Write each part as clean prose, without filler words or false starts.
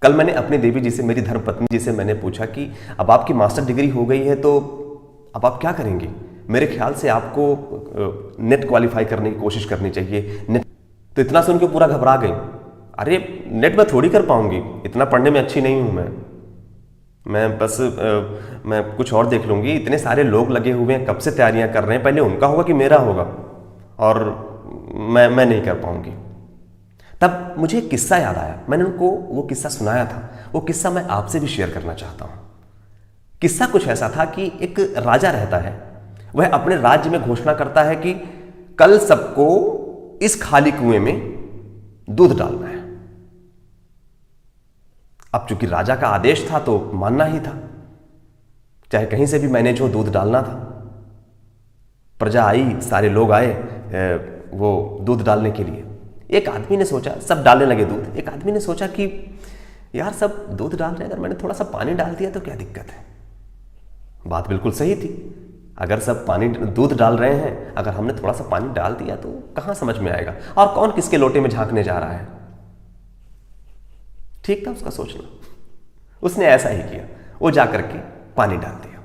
कल मैंने अपनी देवी जी से, मेरी धर्मपत्नी जी से मैंने पूछा कि अब आपकी मास्टर डिग्री हो गई है तो अब आप क्या करेंगे? मेरे ख्याल से आपको नेट क्वालिफाई करने की कोशिश करनी चाहिए। नेट तो इतना सुन के पूरा घबरा गई। अरे नेट में थोड़ी कर पाऊंगी, इतना पढ़ने में अच्छी नहीं हूं मैं बस मैं कुछ और देख लूंगी। इतने सारे लोग लगे हुए हैं, कब से तैयारियां कर रहे हैं, पहले उनका होगा कि मेरा होगा, और मैं नहीं कर पाऊंगी। तब मुझे एक किस्सा याद आया, मैंने उनको वो किस्सा सुनाया था। वो किस्सा मैं आपसे भी शेयर करना चाहता हूं। किस्सा कुछ ऐसा था कि एक राजा रहता है, वह अपने राज्य में घोषणा करता है कि कल सबको इस खाली कुएं में दूध डालना है। अब चूंकि राजा का आदेश था तो मानना ही था, चाहे कहीं से भी मैनेज हो, दूध डालना था। प्रजा आई, सारे लोग आए वो दूध डालने के लिए। एक आदमी ने सोचा, सब डालने लगे दूध। एक आदमी ने सोचा कि यार सब दूध डाल रहे हैं, अगर मैंने थोड़ा सा पानी डाल दिया तो क्या दिक्कत है? बात बिल्कुल सही थी। अगर सब पानी दूध डाल रहे हैं, अगर हमने थोड़ा सा पानी डाल दिया तो कहां समझ में आएगा, और कौन किसके लोटे में झांकने जा रहा है। ठीक था उसका सोचना। उसने ऐसा ही किया, वो जाकर के पानी डाल दिया।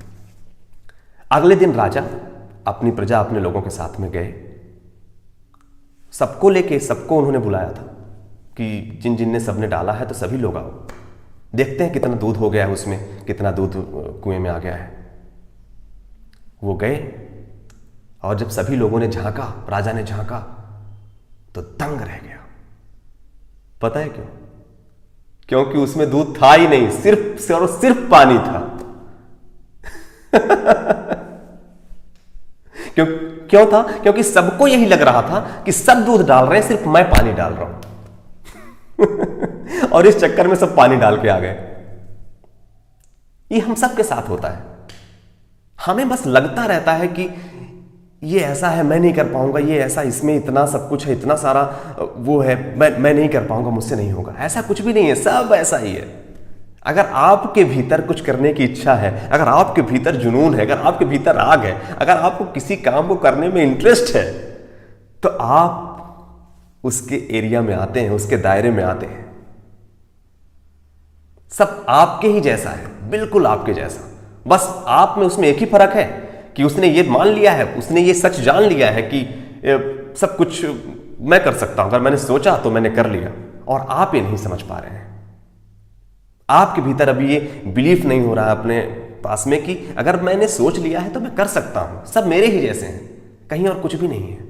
अगले दिन राजा अपनी प्रजा, अपने लोगों के साथ में गए, सबको लेके, सबको उन्होंने बुलाया था कि जिन जिन ने सबने डाला है तो सभी लोग आओ, देखते हैं कितना दूध हो गया है, उसमें कितना दूध कुएं में आ गया है। वो गए और जब सभी लोगों ने झांका, राजा ने झांका तो दंग रह गया। पता है क्यों? क्योंकि उसमें दूध था ही नहीं, सिर्फ पानी था। क्यों था? क्योंकि सबको यही लग रहा था कि सब दूध डाल रहे हैं, सिर्फ मैं पानी डाल रहा हूं। और इस चक्कर में सब पानी डाल के आ गए। ये हम सब के साथ होता है। हमें बस लगता रहता है कि ये ऐसा है, मैं नहीं कर पाऊंगा, ये ऐसा, इसमें इतना सब कुछ है, इतना सारा वो है, मैं नहीं कर पाऊंगा, मुझसे नहीं होगा। ऐसा कुछ भी नहीं है, सब ऐसा ही है। अगर आपके भीतर कुछ करने की इच्छा है, अगर आपके भीतर जुनून है, अगर आपके भीतर आग है, अगर आपको किसी काम को करने में इंटरेस्ट है, तो आप उसके एरिया में आते हैं, उसके दायरे में आते हैं। सब आपके ही जैसा है, बिल्कुल आपके जैसा। बस आप में उसमें एक ही फर्क है कि उसने ये मान लिया है, उसने ये सच जान लिया है कि सब कुछ मैं कर सकता हूं, अगर मैंने सोचा तो मैंने कर लिया। और आप ये नहीं समझ पा रहे हैं। आपके भीतर अभी ये बिलीफ नहीं हो रहा है अपने पास में कि अगर मैंने सोच लिया है तो मैं कर सकता हूं, सब मेरे ही जैसे हैं, कहीं और कुछ भी नहीं है।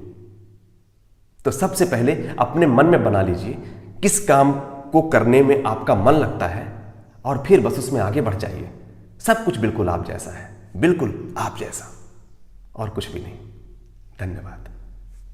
तो सबसे पहले अपने मन में बना लीजिए किस काम को करने में आपका मन लगता है, और फिर बस उसमें आगे बढ़ जाइए। सब कुछ बिल्कुल आप जैसा है, बिल्कुल आप जैसा, और कुछ भी नहीं। धन्यवाद।